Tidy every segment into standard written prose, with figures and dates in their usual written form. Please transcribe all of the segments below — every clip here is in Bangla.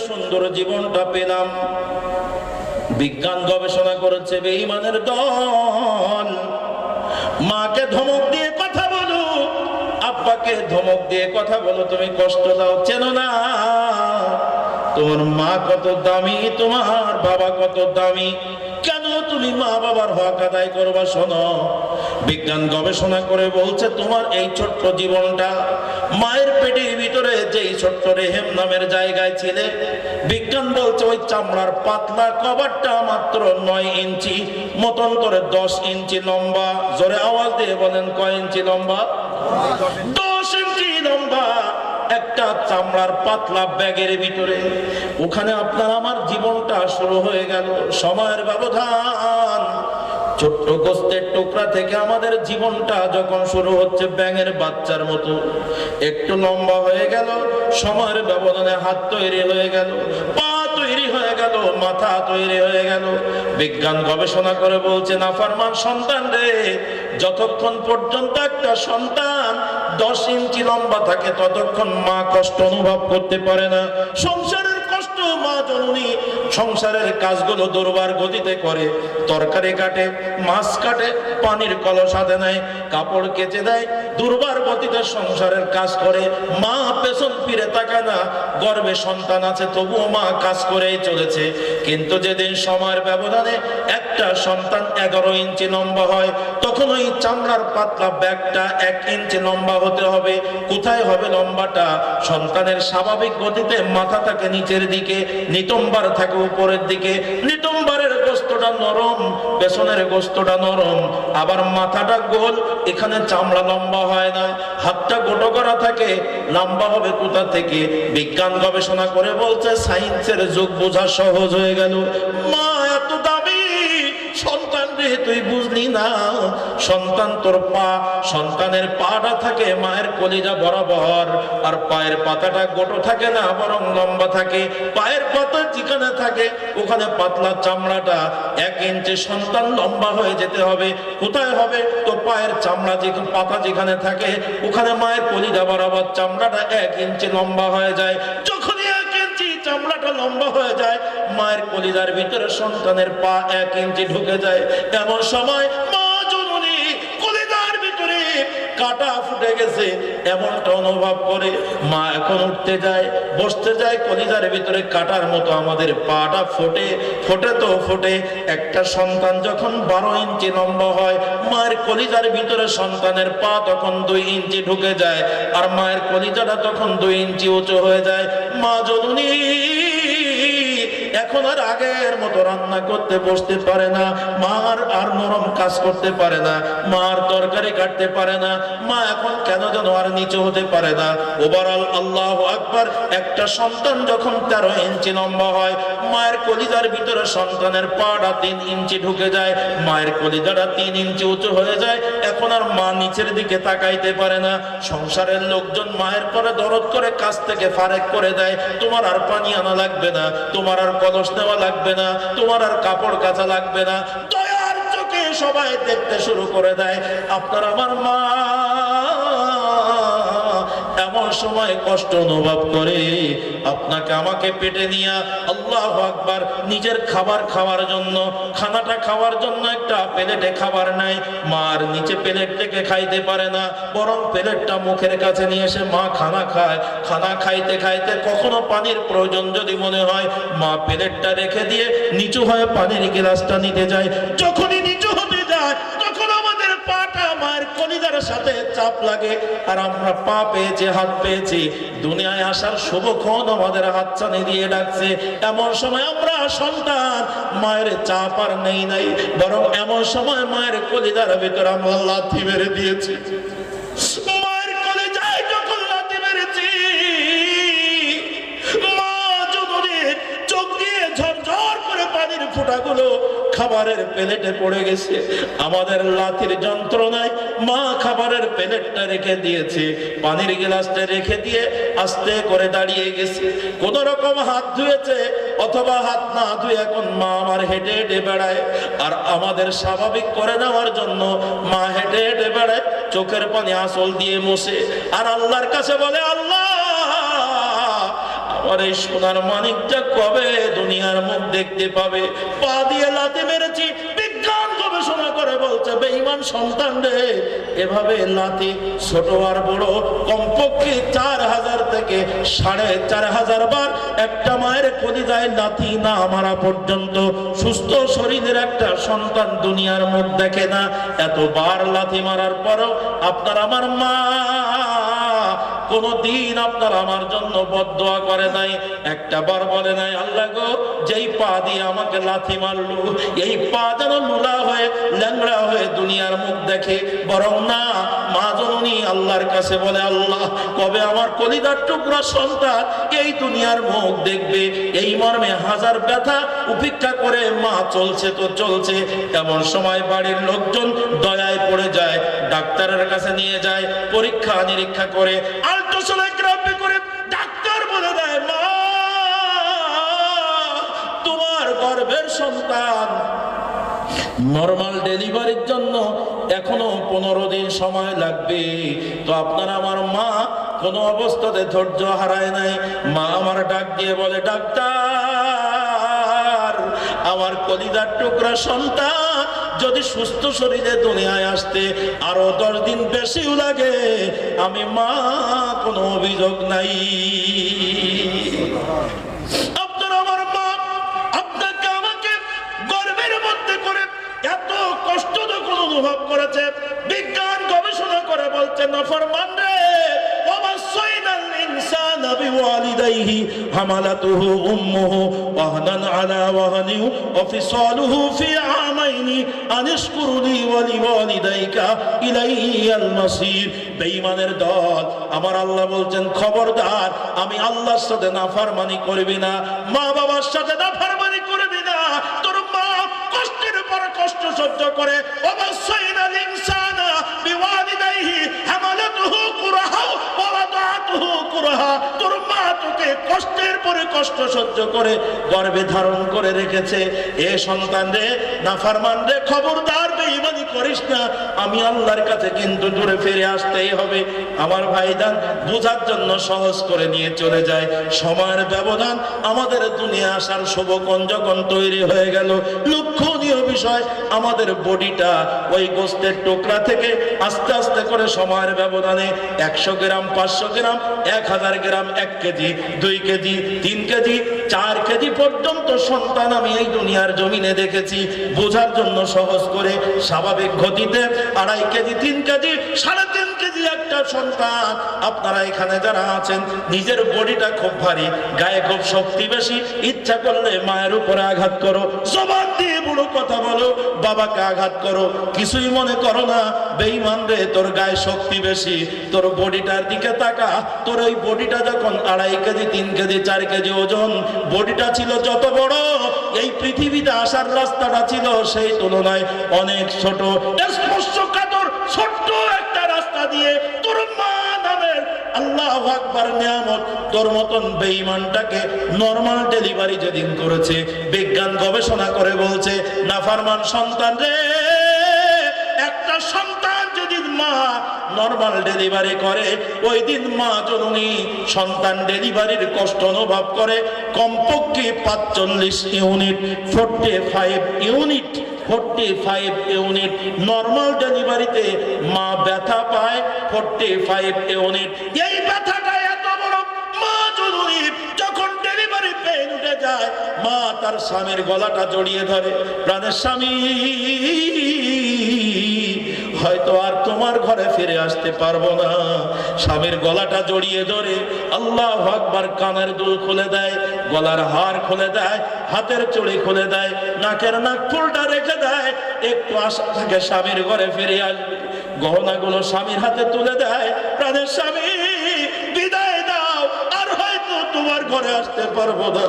সুন্দর জীবনটা পেলাম। বিজ্ঞান গবেষণা করেছে বেঈমানের দল মাকে ধমক দিয়ে কথা বলো, আব্বাকে ধমক দিয়ে কথা বলো, তুমি কষ্ট দাও, চেনো না তোমার মা কত দামি, তোমার বাবা কত দামি, কেন তুমি মা বাবার হক আদায় করবা? শোনো, বিজ্ঞান গবেষণা করে বলছে তোমার এই ছোট্ট জীবনটা মায়ের পেটের ভিতরে যেই ছোট্ট রেহেম নামের জায়গায় ছিলে, বিজ্ঞান বলছে ওই চামড়ার পাতলা কভারটা মাত্র 9 ইঞ্চি, মতন্তরে 10 ইঞ্চি লম্বা। জোরে আওয়াজ দিয়ে বলেন কয় ইঞ্চি লম্বা? 10 ইঞ্চি লম্বা একটা চামড়ার পাতলা ব্যাগের ভিতরে। ওখানে আপনার আমার জীবনটা শুরু হয়ে গেল। সময়ের ব্যবধান, ছোট্ট গোস্তের টুকরা থেকে আমাদের জীবনটা যখন শুরু হচ্ছে ব্যাঙের বাচ্চার মতো, একটু লম্বা হয়ে গেল, সময়ের ব্যবধানে হাত তৈরি হয়ে গেল, পা তৈরি হয়ে গেল, মাথা তৈরি হয়ে গেল। বিজ্ঞান গবেষণা করে বলছে নাফরমান সন্তান রে, যতক্ষণ পর্যন্ত একটা সন্তান 10 ইঞ্চি লম্বা থাকে ততক্ষণ মা কষ্ট অনুভব করতে পারে না। সংসারের কষ্ট মা জননী সংসারের কাজগুলো দুর্বার গতিতে করে, তরকারি কাটে, মাছ কাটে, পানির কলস হাতে নেয়, কাপড় কেচে দেয়, দুর্বার গতিতে সংসারের কাজ করে। মা পেছন ফিরে তাকায় না, গর্ভে সন্তান আছে তবুও মা কাজ করেই চলেছে। কিন্তু যেদিন সময়ের ব্যবধানে একটা সন্তান 11 ইঞ্চি লম্বা হয়, তখন ওই চামড়ার পাতলা ব্যাগটা 1 ইঞ্চি লম্বা হতে হবে। কোথায় হবে লম্বাটা? সন্তানের স্বাভাবিক গতিতে মাথা থাকে নিচের দিকে, নিতম্বার থাকে উপরের দিকে। নিতম্বারের গোস্তটা নরম, পেছনের গোস্তটা নরম, আবার মাথাটা গোল, এখানে চামড়া লম্বা হয় না। হাতটা গোটো করা থাকে, লম্বা হবে কোথা থেকে? বিজ্ঞান গবেষণা করে বলছে সায়েন্সের যুগ বোঝা সহজ হয়ে গেল। মা এত দামি, সন্তান রে তুই বুঝলি না, সন্তান তোর পা, সন্তানের পাটা থাকে মায়ের কলিজা বরাবর, আর পায়ের পাতাটা গোটো থাকে না, বরং লম্বা থাকে। পায়ের পাতা যেখানে থাকে ওখানে পাতলা চামড়াটা 1 ইঞ্চি সন্তান লম্বা হয়ে যেতে হবে। কোথায় হবে? তো পায়ের চামড়া যেখানে, পাতা যেখানে থাকে ওখানে মায়ের কলিজা বরাবর চামড়াটা 1 ইঞ্চি লম্বা হয়ে যায়। যখনই 1 ইঞ্চি চামড়াটা লম্বা হয়ে যায়, মায়ের কলিজার ভিতরে সন্তানের পা 1 ইঞ্চি ঢুকে যায়। এমন সময় মা জননী কলিজার ভিতরে কাটা ফুটে গেছে এমনটা অনুভব করে। মা এখন উঠতে যায়, বসতে যায়, কলিজার ভিতরে কাটার মতো আমাদের পাটা ফোটে। ফোটে তো ফোটে, একটা সন্তান যখন 12 ইঞ্চি লম্বা হয়, মায়ের কলিজার ভিতরে সন্তানের পা তখন 2 ইঞ্চি ঢুকে যায়, আর মায়ের কলিজাটা তখন 2 ইঞ্চি উঁচু হয়ে যায়। মা জননী এখন আর আগের মতো রান্না করতে বসতে পারে না, মার আর নরম কাজ করতে পারে না, মার তরকারি কাটতে পারে না। মা এখন কেন যেন আর নিচু হতে পারে না। ওভারঅল আল্লাহু আকবার, একটা সন্তান যখন 13 ইঞ্চি লম্বা হয়, মায়ের কলিজার ভিতরে সন্তানের পাটা 3 ইঞ্চি ঢুকে যায়, মায়ের কলিজাটা 3 ইঞ্চি উঁচু হয়ে যায়। এখন আর মা নিচের দিকে তাকাইতে পারে না। সংসারের লোকজন মায়ের পরে দরদ করে কাজ থেকে ফারেক করে দেয়। তোমার আর পানি আনা লাগবে না, তোমার আর কলস নেওয়া লাগবে না, তোমার আর কাপড় কাচা লাগবে না। দয়ার চোখে সবাই দেখতে শুরু করে দেয়। আপনার আমার মা এমন সময় কষ্ট অনুভব করে আপনাকে আমাকে পেটে নিয়ে আল্লাহু আকবার নিজের খাবার খাওয়ার জন্য, খানাটা খাওয়ার জন্য একটা প্লেটে খাবার নাই, মার নিচে প্লেট থেকে খাইতে পারে না, বরং প্লেটটা মুখের কাছে নিয়ে এসে মা খানা খায়। খানা খাইতে খাইতে কখনো পানির প্রয়োজন যদি মনে হয়, মা প্লেটটা রেখে দিয়ে নিচু হয়ে পানির গ্লাসটা নিতে যায়। যখনই নিচু হতে যায় তখন আমাদের পাটা মায়ের কলিজার সাথে চাপ লাগে, আর আমরা পা পেয়েছি, হাত পেয়েছি, দুনিয়ায় আসার শুভক্ষণ আমাদের হাতছানি দিয়ে ডাকছে। এমন সময় আমরা সন্তান মায়ের চাপ আর নেই নাই, বরং এমন সময় মায়ের কলিজার ভিতরে আমরা লাথি মেরে দিয়েছি। মায়ের কলিজায় যখন লাথি মেরেছি, মা জননী চোখ দিয়ে ঝরঝর করে পানির ফোঁটাগুলো খাবারের প্লেটে পড়ে গেছে। আমাদের লাথির যন্ত্রণায় মা খাবারের প্লেটটা রেখে দিয়েছে, পানির গ্লাসটা রেখে দিয়ে আস্তে করে দাঁড়িয়ে গেছে। কোন রকম হাত ধুয়েছে অথবা হাত না ধুয়ে এখন মা আমার হেঁটে হেঁটে বেড়ায়। আর আমাদের স্বাভাবিক করে নেওয়ার জন্য মা হেঁটে হেঁটে বেড়ায়, চোখের পানি আঁচল দিয়ে মুছে, আর আল্লাহর কাছে বলে আল্লাহ আমার এই সোনার মানিকটা কবে দুনিয়ার মুখ দেখতে পাবে? পা দিয়ে লাথি মেরেছি, বিজ্ঞান গবেষণা করে বলছে বেঈমান সন্তান রে, এভাবে লাথি ছোট আর বড় কমপক্ষে 4000 থেকে 4500 বার একটা মায়ের কলিজায় লাথি না মারা পর্যন্ত সুস্থ শরীরের একটা সন্তান দুনিয়ার মুখ দেখে না। এতবার লাথি মারার পরও আপনার আমার মা কোনদিন আপনার আমার জন্য বদদোয়া করে নাই, একটা বার বলে নাই আল্লাহ গো যেই পা দিয়ে আমাকে লাথি মারলো এই পা যেন লুলা হয়ে ল্যাংড়া হয়ে দুনিয়ার মুখ দেখে। বরং না, মা জননী আল্লাহর কাছে বলে আল্লাহ কবে আমার কলিজার টুকরা সন্তান এই দুনিয়ার মুখ দেখবে। এই মর্মে হাজার ব্যথা উপেক্ষা করে মা চলছে তো চলছে। এমন সময় বাড়ির লোকজন দয়ায় পড়ে যায়, ডাক্তারের কাছে নিয়ে যায়, পরীক্ষা নিরীক্ষা করে আল্ট্রাসোনোগ্রাফি করে ডাক্তার বলে দেয় মা তোমার গর্ভের সন্তান নরমাল ডেলিভারির জন্য এখনো 15 দিন সময় লাগবে। তো আপনার আমার মা কোনো অবস্থাতে ধৈর্য হারায় নাই। মা আমার ডাক দিয়ে বলে ডাক্তার আমার কলিজার টুকরা সন্তান যদি সুস্থ শরীরে দুনিয়ায় আসতে আরো 10 দিন বেশিও লাগে, আমি মা কোনো অভিযোগ নাই। আপনার আমার মা আপনাকে আমাকে গর্ভের মধ্যে করে এত কষ্ট যখন অনুভব করেছে, বিজ্ঞান গবেষণা করে বলছে নাফরমান রে ওয়াসাইনাল ইনসানা বিওয়ালিদাইহি হামালাতুহু উম্মুহু ওয়াহনান আলা ওয়াহনি ওয়া ফিসালুহু ফি আমাইনি আনিশকুর লি ওয়া লিওয়ালিদাইকা ইলাইয়াল মাসির। বেঈমানের দল, আমার আল্লাহ বলছেন খবরদার আমি আল্লাহর সাথে নাফরমানি করবি না, মা বাবার সাথে নাফরমানি করবি না। তোর মা কষ্টের পর কষ্ট সহ্য করে ওয়াসাইনাল ইনসানা বিওয়ালিদাইহি হামালাতুহু কুরহা ওয়া ওয়াদাতুহু কুরহা। তোর মা তোকে কষ্টের পরে কষ্ট সহ্য করে গর্ভে ধারণ করে রেখেছে। এ সন্তান রে নাফরমান রে খবরদার বেঈমানি করিস না, আমি আল্লাহর কাছে কিন্তু দূরে ফিরে আসতেই হবে। আমার ভাইজান বোঝার জন্য সহজ করে নিয়ে চলে যায়। সময়ের ব্যবধান, আমাদের দুনিয়া আসার শুভক্ষণ যখন তৈরি হয়ে গেল, লক্ষণীয় বিষয় আমাদের বডিটা ওই গোস্তের টুকরা থেকে আস্তে আস্তে করে সময়ের ব্যবধানে 100 গ্রাম 500 গ্রাম 1000 গ্রাম 1 কেজি 2 কেজি 3 কেজি 4 কেজি পর্যন্ত সন্তান আমি এই দুনিয়ার জমিনে দেখেছি। বোঝার জন্য সহজ করে স্বাভাবিক গতিতে 2.5 কেজি 3 কেজি 3.5 কেজি একটা সন্তান। আপনারা এখানে যারা আছেন নিজের বডিটা খুব ভারী, গায়ে খুব শক্তি বেশি, ইচ্ছা করলে মায়ের উপরে আঘাত করো, জবান দিয়ে বড় কথা বলো, বাবাকে আঘাত করো, কিছুই মনে করো না। বেঈমান রে তোর গায়ে শক্তি বেশি, তোর বডিটার দিকে তাকা। তোর ওই বডিটা যখন 2.5 কেজি 3 কেজি 4 কেজি ওজন বডিটা ছিল যত বড়, এই পৃথিবীতে আসার রাস্তাটা ছিল সেই তুলনায় অনেক ছোট। স্পর্শকাতর ছোট্ট একটা রাস্তা দিয়ে তোর মা নামের আল্লাহু আকবার নিয়ামত তোর মতন বেঈমানটাকে নরমাল ডেলিভারি যেদিন করেছে, বিজ্ঞান গবেষণা করে বলছে নাফরমান সন্তান রে, একটা সন্তান যদি মা নরমাল ডেলিভারি করে ওই দিন মা জননী সন্তান ডেলিভারির কষ্ট অনুভব করে কমপক্ষে 45 ইউনিট 45 ইউনিট 45 ইউনিট। নরমাল ডেলিভারিতে মা ব্যথা পায় 45 ইউনিট। এই ব্যথাটা এত বড়, মা জননী যখন ডেলিভারি পেইন উঠে যায়, মা তার স্বামীর গলাটা জড়িয়ে ধরে, প্রাণের স্বামী হয়তো আর তোমার ঘরে ফিরে আসতে পারবো না। স্বামীর গলাটা জড়িয়ে ধরে আল্লাহু আকবার, কানের দুল খুলে দেয়, গলার হার খুলে দেয়, হাতের চুড়ি খুলে দেয়, নাকের নাক ফুলটা রেখে দেয়। একটু আশা থাকে স্বামীর ঘরে ফিরে আসবে, গহনাগুলো স্বামীর হাতে তুলে দেয়, প্রাণের স্বামী বিদায় দাও, আর হয়তো তোমার ঘরে আসতে পারবো না,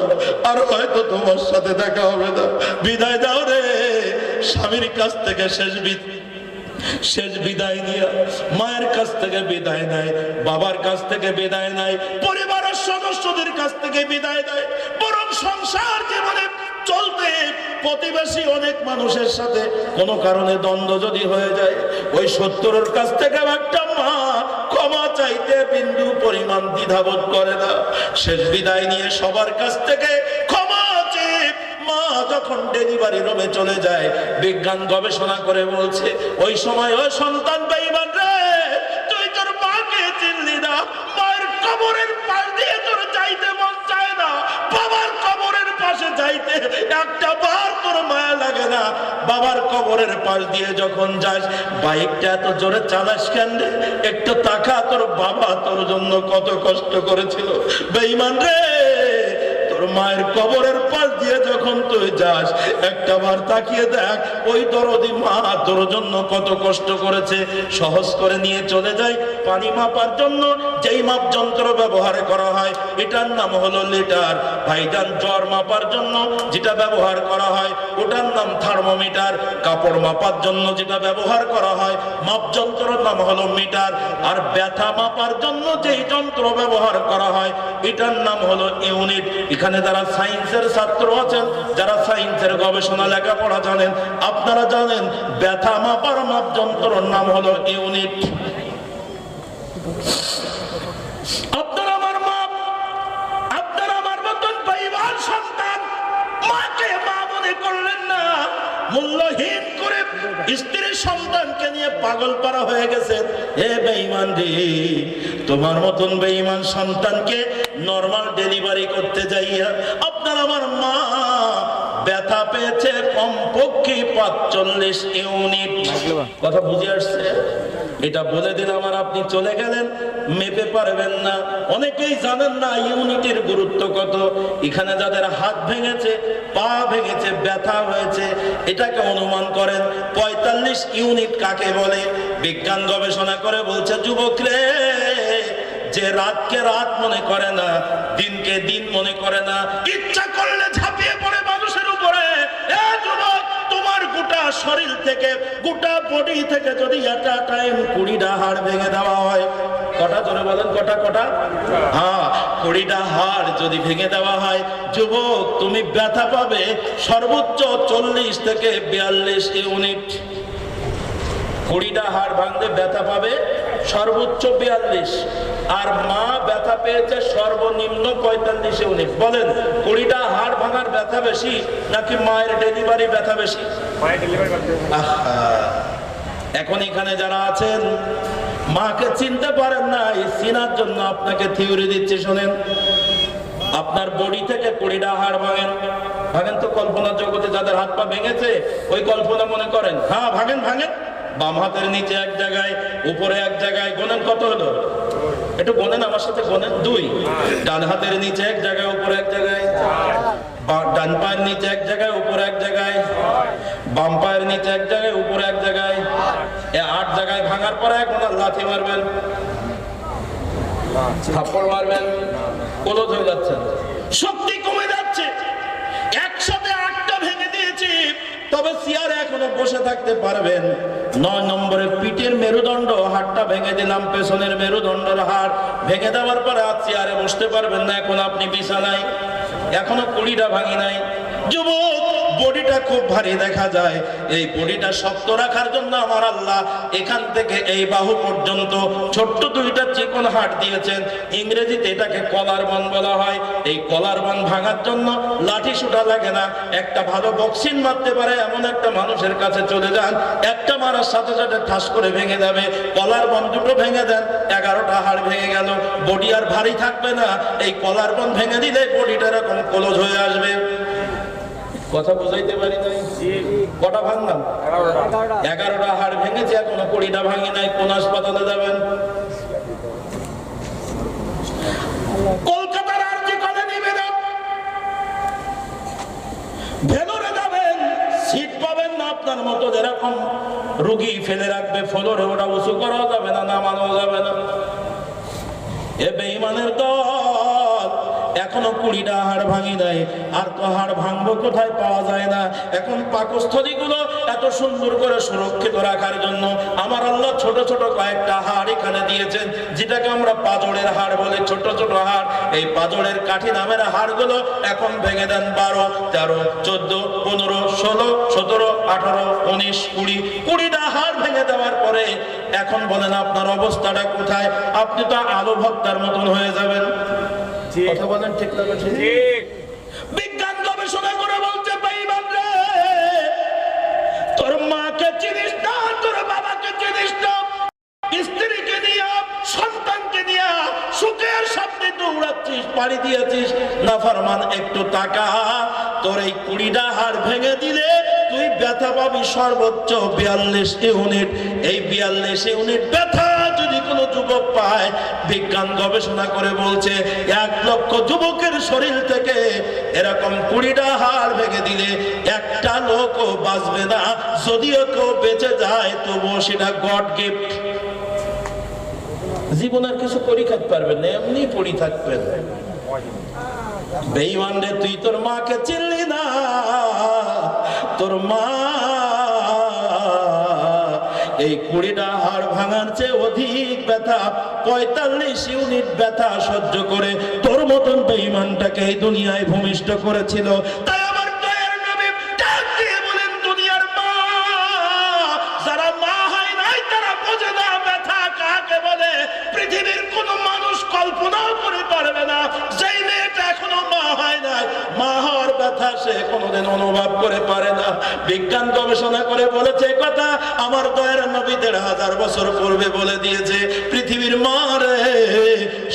আর হয়তো তোমার সাথে দেখা হবে না, বিদায় দাও রে। স্বামীর কাছ থেকে শেষ বিদায় নিয়ে মায়ের কাছ থেকে বিদায় নেয়, বাবার কাছ থেকে বিদায় নেয়, পরিবারের সদস্যদের কাছ থেকে বিদায় দেয়। বরং সংসার জীবনে চলতে প্রতিবেশী অনেক মানুষের সাথে কোনো কারণে দ্বন্দ্ব যদি হয়ে যায়, ওই 70-এর কাছ থেকে একটা মা ক্ষমা চাইতে বিন্দু পরিমাণ পরিমাণ দ্বিধাবোধ করে না। শেষ বিদায় নিয়ে সবার কাছ থেকে ক্ষমা চেয়ে মা যখন ডেলিভারি রুমে চলে যায়, বিজ্ঞান গবেষণা করে বলছে ওই সময় ও সন্তান বেঈমান রে, তুই তোর মাকে চিনলি না। মায়ের কবরের পাশ দিয়ে তোর যাইতে মন চায় না, বাবার কবরের পাশে যাইতে একটা বার তোর মায়া লাগে না। বাবার কবরের পাশ দিয়ে যখন যাস, বাইকটা এত জোরে চালাস কেন রে? একটু তাকা, তোর বাবা তোর জন্য কত কষ্ট করেছিল। বেঈমান রে, তোর মায়ের কবরের পাশ দিয়ে যখন তুই যাস, একটা বার তাকিয়ে দেখ ওই দরদি মা তোর জন্য কত কষ্ট করেছে। সহজ করে নিয়ে চলে যায় পানি মাপার জন্য যেই মাপ যন্ত্র ব্যবহার করা হয় এটার নাম হলো লিটার। ভাইজান, জ্বর মাপার জন্য যেটা ব্যবহার করা হয় ওটার নাম থার্মোমিটার। কাপড় মাপার জন্য যেটা ব্যবহার করা হয় মাপ যন্ত্রের নাম হলো মিটার। আর ব্যথা মাপার জন্য যেই যন্ত্র ব্যবহার করা হয় এটার নাম হলো ইউনিট। এখানে যারা সায়েন্সের ছাত্র আছেন, যারা সায়েন্সের গবেষণা লেখাপড়া জানেন, আপনারা জানেন ব্যথা মাপার মাপ যন্ত্রের নাম হলো ইউনিট। আপনার আমার মা, আপনার আমার মতন বেঈমান সন্তান মাকে মা মনে করলেন না, মূল্যহীন করে স্ত্রীর সন্তানকে নিয়ে পাগল পারা হয়ে গেছে। হে বেঈমান রে, তোমার মতন বেঈমান সন্তানকে নরমাল ডেলিভারি করতে যাইয়া আপনার আমার মা ব্যথা পেয়েছে কমপক্ষে 45 ইউনিট। কথা বুঝে আসছে? এটা বলে দিলাম আর আপনি চলে গেলেন, মেপে পারবেন না। অনেকেই জানেন না ইউনিটের গুরুত্ব কত। এখানে যাদের হাত ভেঙেছে, পা ভেঙেছে, ব্যথা হয়েছে, এটাকে অনুমান করেন 45 ইউনিট কাকে বলে। বিজ্ঞান গবেষণা করে বলছে, যুবক রে, যে রাতকে রাত মনে করে না, দিনকে দিন মনে করে না, ইচ্ছা করলে ঝাঁপিয়ে পড়ে মানুষের উপরে, এ যুবক, তোমার গোটা শরীর থেকে, গোটা বডি থেকে যদি একটা টাইম 20টা হাড় ভেঙে দেওয়া হয়, কটা জোরে বলেন, কটা কটা? হ্যাঁ, 20টা হাড় যদি ভেঙে দেওয়া হয়, যুবক তুমি ব্যথা পাবে সর্বোচ্চ 40 থেকে 42 ইউনিট। 20টা হাড় ভাঙতে ব্যথা পাবে সর্বোচ্চ 42, আর মা ব্যথা পেয়েছে সর্বনিম্ন 45 ইউনিট। বলেন 20টা হাড় ভাঙার ব্যথা বেশি নাকি মায়ের ডেলিভারি ব্যথা বেশি? এখন এখানে যারা আছেন মাকে চিনতে পারেন না, এই চিনার জন্য আপনাকে থিওরি দিচ্ছি, শোনেন। আপনার বডি থেকে 20টা হাড় ভাঙেন, ভাঙেন তো কল্পনা জগতে যাদের হাত পা ভেঙেছে ওই কল্পনা মনে করেন। হ্যাঁ, ভাঙেন ভাঙেন। বাম হাতের নিচে এক জায়গায়, উপরে এক জায়গায়, গোনেন কত হলো? একটু গোনেন আমার সাথে, গোনেন 2। ডান হাতের নিচে এক জায়গায়, উপরে এক জায়গায়, ডান পায়ের নিচে এক জায়গায়, উপরে এক জায়গায়, বাম পায়ের নিচে এক জায়গায়, উপরে এক জায়গায়। 8 জায়গায় ভাঙার পরে এখন লাথি মারবেন, থাপ্পড় মারবেন, কলজ হয়ে যাচ্ছে, শক্তি কমে যাচ্ছে। একসাথে 8টা ভেঙে দিয়েছি, তবে চেয়ারে এখনো বসে থাকতে পারবেন। 9 নম্বরে পিঠের মেরুদণ্ড হাড়টা ভেঙে দিলাম, পেছনের মেরুদণ্ডের হাড় ভেঙে দেওয়ার পরে আর চেয়ারে বসতে পারবেন না। এখন আপনি বিছানায়, এখনো 20টা ভাঙি নাই। যুবক, বডিটা খুব ভারী দেখা যায়, এই বডিটা শক্ত রাখার জন্য আমার আল্লাহ এখান থেকে এই বাহু পর্যন্ত ছোট্ট 2টা চিকন হাড় দিয়েছেন। ইংরেজিতে এটাকে কলার বন বলা হয়। এই কলার বন ভাঙার জন্য লাঠি সুটা লাগে না, একটা ভালো বক্সিং মারতে পারে এমন একটা মানুষের কাছে চলে যান, একটা মারার সাথে সাথে ঠাস করে ভেঙে যাবে। কলার বন দুটো ভেঙে দেন, 11টা হাড় ভেঙে গেল, বডি আর ভারী থাকবে না। এই কলার বন ভেঙে দিলে বডিটা এরকম কলজ হয়ে আসবে। কথা বুঝাইতে পারি নাই? কটা ভাঙলাম? 11টা হাড় ভেঙেছে, এখনো 20টা ভাঙি নাই। কোন হাসপাতালে যাবেন? কলকাতার আরজি কলেজে যাবেন, ভেলোরে যাবেন, সিট পাবেন না আপনার মতো যেরকম রোগী ফেলে রাখবে ফ্লোরে, ওটা উঁচু করাও যাবে না, নামানো যাবে না। এ বেঈমানের দল, এখনো 20টা হাড় ভাঙি নাই, আর তো হাড় ভাঙবো কোথায়, পাওয়া যায় না। এখন পাকস্থলীগুলো এত সুন্দর করে সুরক্ষিত রাখার জন্য আমার আল্লাহ ছোট ছোট কয়েকটা হাড় এখানে দিয়েছেন, যেটাকে আমরা পাজরের হাড় বলি, ছোট ছোট হাড়। এই পাজরের কাঠি নামের হাড়গুলো এখন ভেঙে দেন 12, 13, 14, 15, 16, 17, 18, 19, 20, 20টা হাড় ভেঙে দেওয়ার পরে এখন বলেন আপনার অবস্থাটা কোথায়? আপনি তো আলো ভক্তার মতন হয়ে যাবেন। কথা বলেন ঠিক না? ঠিক। বিজ্ঞান গবেষণা করে বলছে বেঈমান রে, তোর মাকে চিনিস না, তোর বাবাকে চিনিস না, স্ত্রীকে নিয়ে সন্তানকে নিয়ে সুখের সামনে দৌড়াচ্ছিস, পাড়ি দিয়েছিস। নাফরমান একটু তাকা, তোর এই 20টা হাড় ভেঙে দিলে তুই ব্যথা পাবি সর্বোচ্চ 42 ইউনিট। এই 42 ইউনিট ব্যথা যদি কোনো যুবক পায়, বিজ্ঞান গবেষণা করে বলছে 1 লক্ষ যুবকের শরীর থেকে এরকম 20টা হাড় ভেঙে দিলে একটা লোকও বাঁচবে না। যদিও কেউ বেঁচে যায় তবুও সেটা গড গিফট। জীবনের কিছু করে খাইতে পারবেন না, এমনি পড়ি থাকবেন। বেঈমান রে, তুই তোর মাকে চিনলি না। তোর মা এই 20টা হাড় ভাঙার চেয়ে অধিক ব্যথা, 45 ইউনিট ব্যথা সহ্য করে তোর মতন বেঈমানটাকে এই দুনিয়ায় ভূমিষ্ঠ করেছিল। তাই আমার দয়ার নবী ডাক দিয়ে বলেন, দুনিয়ার মা যারা মা হয় নাই তারা বোঝে না ব্যথা কাকে বলে। পৃথিবীর কোনো মানুষ কল্পনাও করে পারবে না, যেই মেয়েটা এখনো মা হয় নাই, মা হওয়ার ব্যথা সে কোনোদিন অনুভব করে পারে না। বিজ্ঞান গবেষণা করে বলেছে কথা, আমার দয়ার নবী 1500 বছর পূর্বে বলে দিয়েছে। পৃথিবীর মা রে,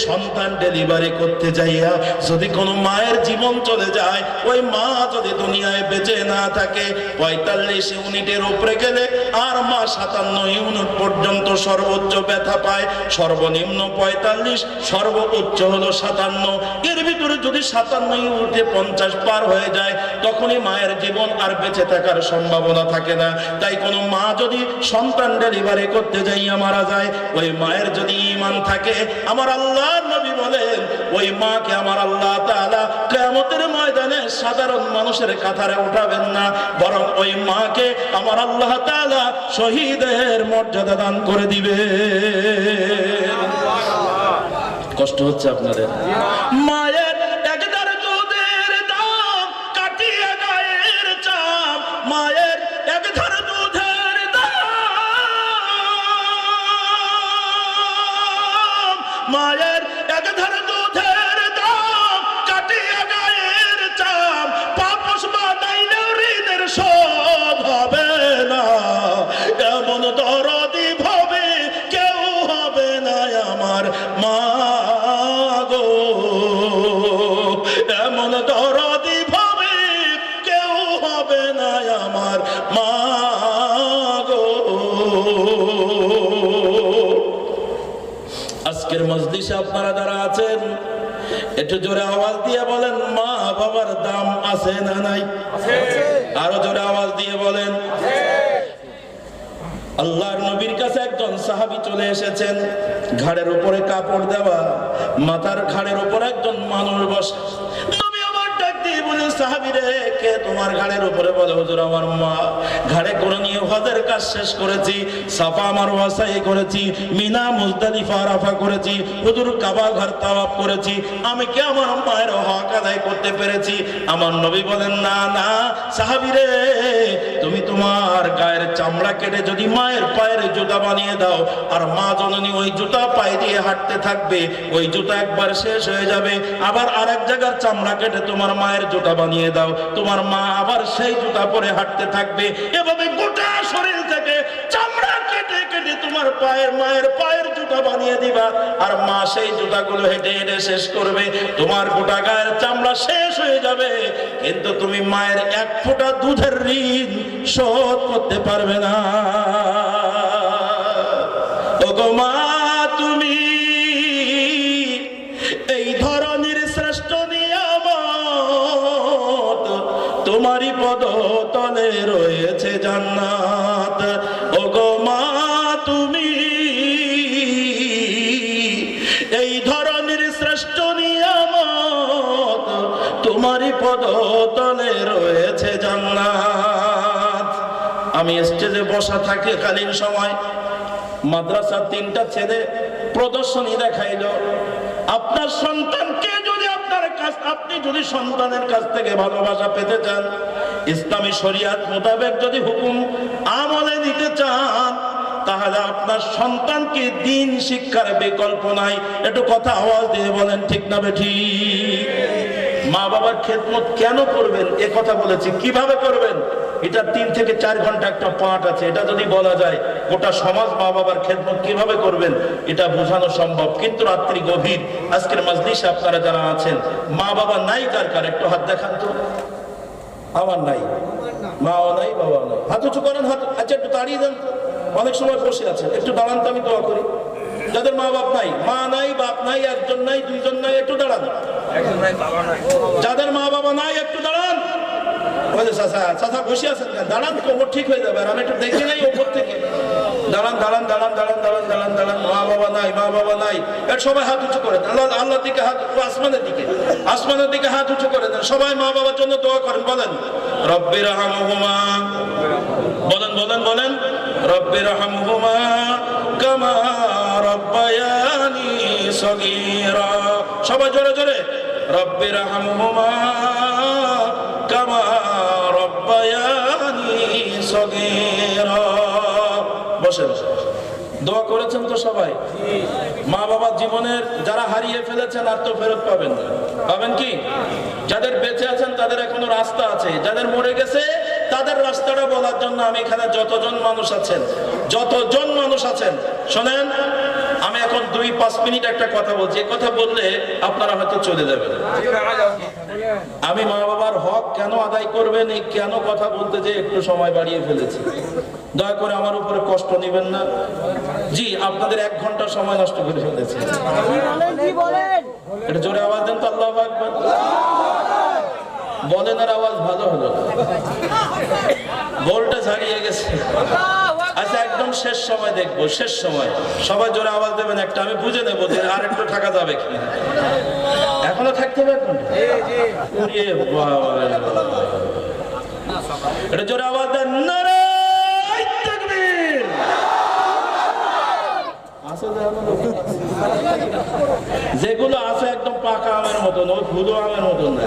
সন্তান ডেলিভারি করতে যাইয়া যদি কোনো মায়ের জীবন চলে যায়, ওই মা যদি দুনিয়ায় বেঁচে না থাকে, 45 ইউনিটের উপরে গেলে আর মা 57 ইউনিট পর্যন্ত সর্বোচ্চ ব্যথা পায়। সর্বনিম্ন 45, সর্বোচ্চ হলো 57। এর ভিতরে যদি 57 ইউনিটে 50 পার হয়ে যায়, তখনই মায়ের জীবন আর বেঁচে থাকার সম্ভাবনা থাকে না। তাই কোনো মা যদি সন্তান ডেলিভারি করতে যাইয়া মারা যায়, ওই মায়ের যদি ঈমান থাকে, আমার আল্লাহর নবী বলেন ওই মাকে আমার আল্লাহ তাআলা কিয়ামতের ময়দানে সাধারণ মানুষের কাতারে উঠাবেন না, বরং ওই মাকে আমার আল্লাহ তাআলা শহীদের মর্যাদা দান করে দিবে। কষ্ট হচ্ছে আপনাদের? মায়ের একদার দুধের দাম কাটিয়ে গায়ের চাম, মায়ের একধার দুধের দাম, মায়ের একধার দুধের দাম কাটিয়ে গায়ের চাম, পাপস বানাইলেও ঋণের শোধ হবে না। এমন দরদি ভাবে কেউ হবে না আমার মা গো, এমন দরদি ভাবে কেউ হবে না আমার মা গো। আজকের মজলিসে আপনারা যারা আছেন, একটু জোরে আওয়াজ দিয়ে বলেন, মা বাবার দাম আছে না নাই? আরো জোরে আওয়াজ দিয়ে বলেন। আল্লাহর নবীর কাছে একজন সাহাবী চলে এসেছেন, ঘাড়ের উপরে কাপড় দেওয়া, মাথার ঘাড়ের উপর একজন মানুষ বসে। নবী আমার ডাক দিয়ে বলেন, সাহাবী রে, কে তোমার ঘাড়ের উপরে? বলে, হুজুর আমার মা। ঘাড়ে করে নিয়ে হজের কাজ শেষ করেছি, সাফা মারওয়া সাই করেছি, মিনা মুজদালিফা আরাফা করেছি, হুজুর কাবা ঘর তাওয়াফ করেছি, আমি কি আমার মায়ের হক আদায় করতে পেরেছি? আমার নবী বলেন, না না সাহাবী রে, তুমি তোমার গায়ের চামড়া কেটে যদি মায়ের পায়ের জুতা বানিয়ে দাও, আর মা জননী ওই জুতা পায়ে দিয়ে হাঁটতে থাকবে, ওই জুতা একবার শেষ হয়ে যাবে, আবার আরেক জায়গার চামড়া কেটে তোমার মায়ের জুতা বানিয়ে দাও, তোমার মা আবার সেই জুতা পরে হাঁটতে থাকবে। এভাবে গোটা শরীর থেকে চামড়া কেটে কেটে তোমার মায়ের পায়ের জুতা বানিয়ে দিবা, আর মা সেই জুতাগুলো হেঁটে হেঁটে শেষ করবে, তোমার গোটা গায়ের চামড়া শেষ হয়ে যাবে, কিন্তু তুমি মায়ের 1 ফোঁটা দুধের ঋণ শোধ করতে পারবে না। ওগো মা, তুমি এই ধরনের শ্রেষ্ঠ নিয়ামত, তোমারই পদতলে রয়েছে জান্নাত। ওগো মা, তুমি এই ধরনের শ্রেষ্ঠ নিয়ামত, তোমারই পদতলে রয়েছে জান্নাত। আমি স্টেজে বসা থাকাকালীন সময় মাদ্রাসার 3টা ছেলে প্রদর্শনী দেখাইলো। আপনার সন্তানকে যদি আপনি যদি সন্তানের কাছ থেকে ভালোবাসা পেতে চান, ইসলামী শরিয়াত মোতাবেক যদি হুকুম আমলে নিতে চান, তাহলে আপনার সন্তানকে দ্বীন শিক্ষার বিকল্প নাই। একটু কথা আওয়াজ দিয়ে বলেন ঠিক না বেঠিক? মা বাবার খেদমত কেন করবেন এ কথা বলেছি। কিভাবে করবেন এটা 3 থেকে 4 ঘন্টা একটা পাঠ আছে। এটা যদি বলা যায় গোটা সমাজ মা বাবার খেদমত কিভাবে করবেন এটা বোঝানো সম্ভব। কিন্তু রাত্রি গভীর, আজকের মাজলিসে আপনারা যারা আছেন মা বাবা নাই কার কার একটু হাত দেখান তো। আমার নাই, মাও নাই, বাবাও নাই। হাত উঁচু করেন, হাত। আচ্ছা একটু দাঁড়িয়ে দেন তো, অনেক সময় বসে আছেন, একটু দাঁড়ান তো, আমি দোয়া করি। যাদের মা বাপ নাই, মা নাই, বাপ নাই, একজন নাই, 2জন নাই, একটু দাঁড়ান। যাদের মা বাবা নাই একটু দাঁড়ান। চাচা বসে আছেন কেন? দাঁড়ান, কোমর ঠিক হয়ে যাবে। আর আমি একটু দেখি নাই ওপর থেকে। দাঁড়ান দাঁড়ান দাঁড়ান দাঁড়ান দাঁড়ান দাঁড়ান দাঁড়ান। মা বাবা নাই, মা বাবা নাই, এর সবাই হাত উঁচু করে দেন। আল্লাহর দিকে হাত, আসমানের দিকে, আসমানের দিকে হাত উঁচু করে দেন। সবাই মা বাবার জন্য দোয়া করেন। বলেন রব্বির রহমহুমা, বলেন বলেন বলেন রব্বির রহমহুমা কামা রব্বায়ানি সগীরা। সবাই জোরে জোরে রব্বির রহমহুমা কামা রব্বায়ানি সগীরা। বসেন। দোয়া করেছেন তো সবাই? মা বাবা জীবনের যারা হারিয়ে ফেলেছেন আর তো ফেরত পাবেন না। পাবেন কি? যাদের বেঁচে আছেন তাদের এখনো রাস্তা আছে, যাদের মরে গেছে তাদের রাস্তাটা বলার জন্য আমি এখানে যতজন মানুষ আছেন শোনেন, আমি এখন 2-5 মিনিট একটা কথা বলছি। এই কথা বললে আপনারা হয়তো চলে যাবেন। আমি মা বাবার হক কেন আদায় করবেন এই কেন কথা বলতে যে একটু সময় বাড়িয়ে ফেলেছি। দয়া করে আমার উপরে কষ্ট নেবেন না। জি, আপনাদের 1 ঘন্টা সময় নষ্ট করে ফেলেছি। এটা জোরে আওয়াজ দেন তো, আল্লাহু আকবার বলেন। আর আওয়াজ ভালো হলো, গোলটা ছাড়িয়ে গেছে। আচ্ছা একদম শেষ সময় দেখবো, শেষ সময় সবাই জোরে আওয়াজ দেবেন একটা, আমি বুঝে নেবো যে আর একটু থাকা যাবে কি। এখনো থাকতে হবে এখন? এটা জোরে আওয়াজ দেন। নারায়ে তাকবীর। যেগুলো আছে একদম পাকা আমের মতন, ওই ফুলো আমের মতন না।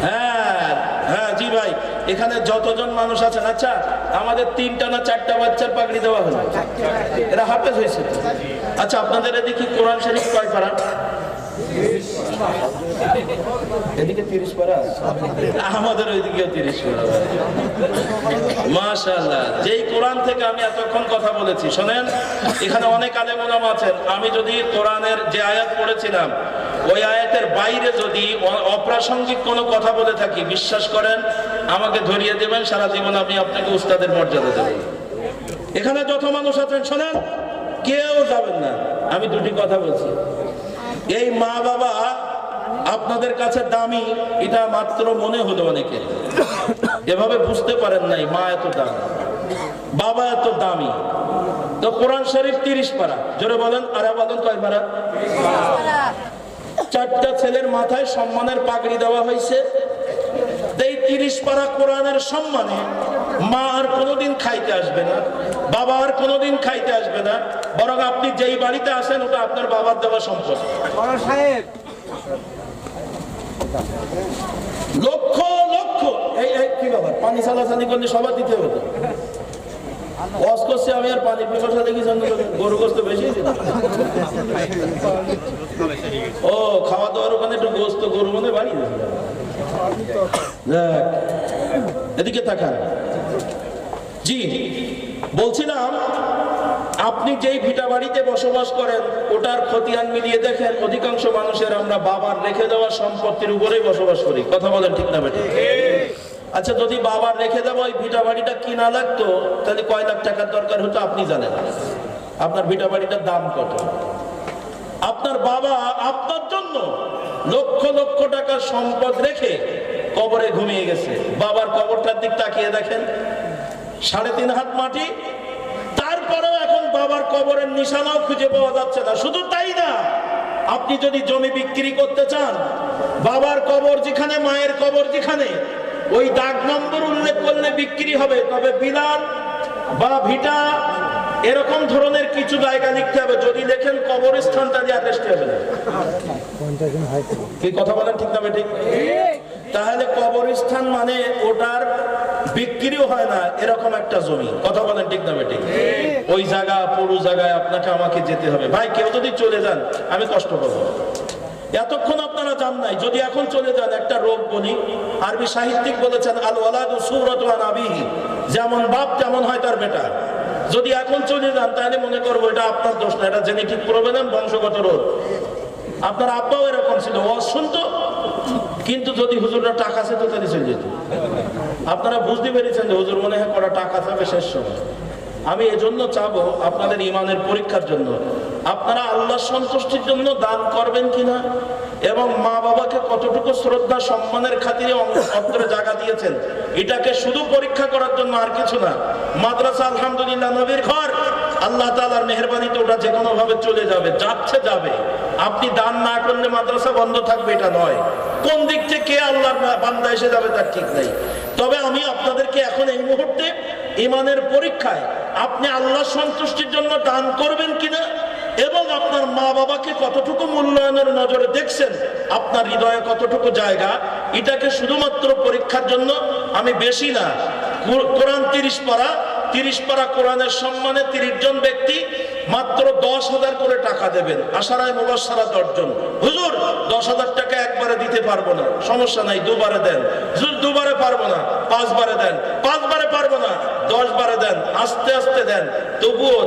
হ্যাঁ হ্যাঁ জি ভাই, এখানে যতজন মানুষ আছেন, আচ্ছা আমাদের 3টা না 4টা বাচ্চার পাগড়ি দেওয়া হলো, এরা হাফেজ হয়েছে। আচ্ছা আপনাদের এদিকে কোরআন শরীফ কয় পারা? এদিকে 30 পারা, আমাদের ওইদিকেও 30 পারা। মাশাআল্লাহ। যেই কোরআন থেকে আমি এতক্ষণ কথা বলেছি, শোনেন এখানে অনেক আলেম ওলামা আছেন। আমি যদি কোরআনের যে আয়াত পড়েছিলাম ওই আয়াতের বাইরে যদি অপ্রাসঙ্গিক কোনো কথা বলে থাকি, বিশ্বাস করেন আমাকে ধরিয়ে দেবেন, সারা জীবন আমি আপনাকে উস্তাদের মর্যাদা দেব। এখানে যত মানুষ আছেন শোনেন, কেউ যাবেন না। আমি 2টি কথা বলছি। এই মা বাবা আপনাদের কাছে দামি, এটা মাত্র মনে হলো অনেকে, এভাবে বুঝতে পারেন নাই মা এত দামি, বাবা এত দামি। তো কোরআন শরীফ 30 পারা, জোরে বলেন। আর বলেন কয় পারা? 4টা ছেলের মাথায় সম্মানের পাগড়ি দেওয়া হয়েছে। এই 30 পারা কোরআনের সম্মানে মা আর কোনোদিন খাইতে আসবে না, বাবা আর কোনোদিন খাইতে আসবে না, বরং আপনি যেই বাড়িতে আসেন ওটা আপনার বাবার দেওয়া সম্পদ। লক্ষ লক্ষ এই কি ব্যাপার, পানি চালাচালি করলে সবার দিতে হতো। ওয়াজ করছে আমি আর পানি পিপাসা দেখি, গরু গোস্ত বেশি। ও খাওয়া দাওয়ার ওখানে একটু গোস্ত গরু মানে বাড়ি। এদিকে তাকান। জি বলছিলাম, আপনি যেই ভিটা বাড়িতে বসবাস করেন ওটার খতিয়ান মিলিয়ে দেখেন, অধিকাংশ মানুষের আমরা বাবার রেখে দেওয়া সম্পত্তির উপরেই বসবাস করি। কথা বলেন ঠিক না বেঠিক? আচ্ছা যদি বাবার রেখে দেওয়া ওই ভিটা বাড়িটা কিনা লাগতো তাহলে কয় লাখ টাকার দরকার হতো আপনি জানেন? আপনার ভিটা বাড়িটার দাম কত? আপনার বাবা আপনার জন্য লক্ষ লক্ষ টাকার সম্পদ রেখে কবরে ঘুমিয়ে গেছে। বাবার কবরটার দিক তাকিয়ে দেখেন, 3.5 হাত মাটি। তারপরেও এখন বাবার কবরের নিশানাও খুঁজে পাওয়া যাচ্ছে না। শুধু তাই না, আপনি যদি জমি বিক্রি করতে চান, বাবার কবর যেখানে, মায়ের কবর যেখানে, ওই দাগ নম্বর উল্লেখ করলে বিক্রি হবে। তবে বিলাল বা ভিটা এরকম ধরনের কিছু জায়গা লিখতে হবে। যদি লেখেন কবরস্থানটা দিয়ে অ্যাড্রেসটি হবে না। কি কথা বলেন ঠিক না ঠিক? তাহলে কবরস্থান মানে ওটার বিক্রিও হয় না এরকম একটা জমি। কথা বলেন ঠিক না ঠিক? ওই জায়গা পুরো জায়গায় আপনাকে আমাকে যেতে হবে। ভাই কেউ যদি চলে যান আমি কষ্ট পাবো। এতক্ষণ আপনারা জান নাই, যদি এখন চলে যান একটা রোগ বলি। আরবি সাহিত্যিক বলেছেন আল ওয়ালাদু সূরাতু আন আবিহি, যেমন বাপ তেমন হয় তার বেটা। যদি এখন চলে যান তাহলে মনে করবো এটা আপনার দোষ না, এটা জেনেটিক প্রবলেম, বংশগত রোগ। আপনার আব্বাও এরকম ছিল, ও শুনতো, কিন্তু যদি হুজুররা টাকা আছে তো তাহলে চলে যেত। আপনারা বুঝতে পেরেছেন যে হুজুর মনে হয় করা টাকা থাকবে শেষ সময়। আমি এজন্য চাবো আপনাদের ইমানের পরীক্ষার জন্য আপনারা আল্লাহর সন্তুষ্টির জন্য দান করবেন কিনা, এবং মা বাবাকে কতটুকু শ্রদ্ধা সম্মানের খাতিরে অন্তরে জায়গা দিয়েছেন, এটাকে শুধু পরীক্ষা করার জন্য, আর কিছু না। মাদ্রাসা আলহামদুলিল্লাহ নবীর ঘর, আল্লাহ তাআলার মেহেরবানিতে ওটা যে কোনো ভাবে চলে যাবে, যাচ্ছে যাবে। আপনি দান না করলে মাদ্রাসা বন্ধ থাকবে এটা নয়। কোন দিক থেকে আল্লাহর বান্দা এসে যাবে তার ঠিক নেই। তবে আমি আপনাদেরকে এখন এই মুহূর্তে ইমানের পরীক্ষায় আপনি আল্লাহর সন্তুষ্টির জন্য দান করবেন কিনা, এবং আপনার মা বাবাকে কতটুকু মূল্যায়নের নজরে দেখছেন, আপনার হৃদয়ে কতটুকু জায়গা, এটাকে শুধুমাত্র পরীক্ষার জন্য আমি বেশি না, কোরআন 30 পারা কোরআনের সম্মানে 30 জন ব্যক্তি মাত্র 10,000 করে টাকা দেবেন। আশারায় মুবাশশারা 10 জন। হুজুর 10,000 টাকা একবারে দিতে পারবো না, সমস্যা নাই, দুবারে দেন। হুজুর দুবারে পারবো না, 5 বারে দেন। 5 বারে পারবো না, 10 বারে দেন, আস্তে আস্তে দেন। তবুও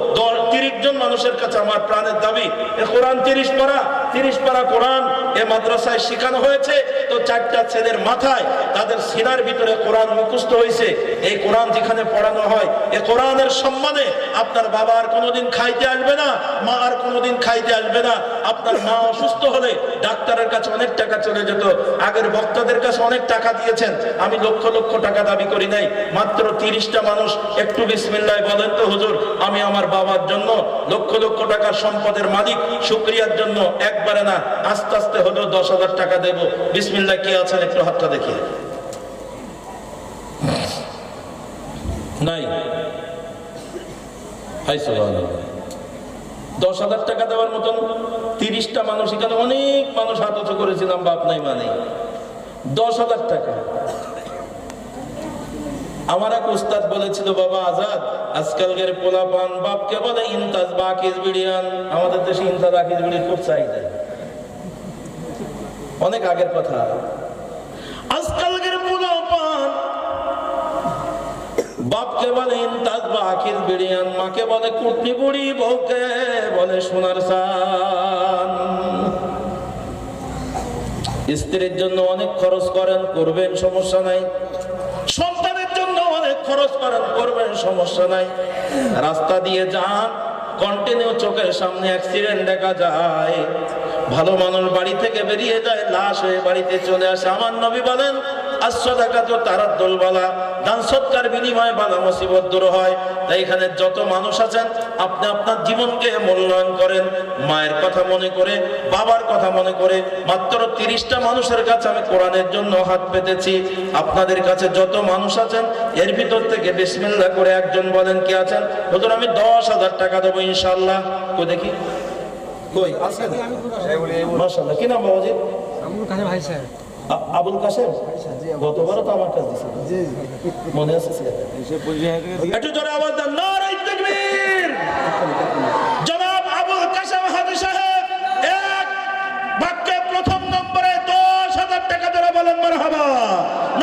30 জন মানুষের কাছে আমার প্রাণের দাবি, কোরআন 30 পারা কোরআন এ মাদ্রাসায় শেখানো হয়েছে। তো 4টা ছেলের মাথায়, তাদের সিনার ভিতরে কোরআন মুখস্থ হয়েছে। এই কোরআন যেখানে পড়ানো হয়, এই কোরআনের সম্মানে আপনার বাবা আর কোনোদিন খাইতে আসবে না, মা আর কোনোদিন খাইতে আসবে না। আপনার মা অসুস্থ হলে ডাক্তারের কাছে অনেক টাকা চলে যেত। আগের বক্তাদের কাছে অনেক টাকা দিয়েছেন, আমি লক্ষ লক্ষ টাকা দাবি করি নাই। মাত্র 30টা মানুষ একটু বিসমিল্লাহ বলেন তো হুজুর, আমি আমার বাবার জন্য লক্ষ লক্ষ টাকার সম্পদের মালিক, শুকরিয়ার জন্য একবারে না আস্তে আস্তে হলেও 10,000 টাকা দেব। বিসমিল্লাহ কে আছেন একটু হাতটা দেখিয়ে? নাই? 10,000 টাকা দেওয়ার মতন 30টা মানুষ, এখানে অনেক মানুষ হাত উঁচু করেছিলাম, বাপ নাই মানে 10,000 টাকা। আমার এক উস্তাদ বলেছিল, বাবা আজাদ, আজকালকের পোলাপান বাপকে বলে ইনতাজ বাকিজ বিড়িয়ান। আমাদের দেশে ইনতাজ বাকিজ বিড়ির খুব চাহিদা, অনেক আগের কথা। আজকালকের পোলাপান বাপকে বলে ইনতাজ বাকিজ বিড়িয়ান, মাকে বলে কুটনি বুড়ি, বউকে বলে সোনার চান। স্ত্রীর জন্য অনেক খরচ করেন, করবেন, সমস্যা নাই। সন্তানের জন্য অনেক খরচ করেন, করবেন, সমস্যা নাই। রাস্তা দিয়ে যান, কন্টিনিউ চোখের সামনে অ্যাক্সিডেন্ট দেখা যায়, ভালো মানুষ বাড়ি থেকে বেরিয়ে যায়, লাশ হয়ে বাড়িতে চলে আসে। আমার নবী বলেন আসসাদাকাতু তারাদ্দুল বালা, দান সৎকার বিনিময়ে বালা মুসিবত দূর হয়। তাই এখানে যত মানুষ আছেন, আপনি আপনার জীবনকে মূল্যায়ন করেন, মায়ের কথা মনে করে, বাবার কথা মনে করে। মাত্র 30টা মানুষের কাছে আমি কোরআনের জন্য হাত পেতেছি। আপনাদের কাছে যত মানুষ আছেন, এর ভিতর থেকে বিসমিল্লাহ করে একজন বলেন কে আছেন? হুজুর আমি 10,000 টাকা দেবো ইনশাআল্লাহ। কই দেখি, কই আছেন? মাশাআল্লাহ। কি নাম বাবাজি? আবুল কাসেম। গতবারও তো আমার কাছে দিয়েছিল, মনে আছে? একটু জোরে আওয়াজ দেন, নারায়ে তাকবীর। জনাব আবুল কাসেম হাজী সাহেব এক বাক্যে প্রথম নম্বরে 10,000 টাকা ধরে বলেন মারহাবা,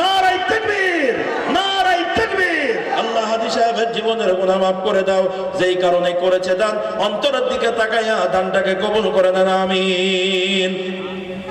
নারায়ে তাকবীর, নারায়ে তাকবীর। আল্লাহ হাজী সাহেবের জীবনের গুনাহ মাফ করে দাও, যেই কারণে করেছে দান, অন্তরের দিকে তাকাইয়া দানটাকে কবুল করে নেন, আমিন।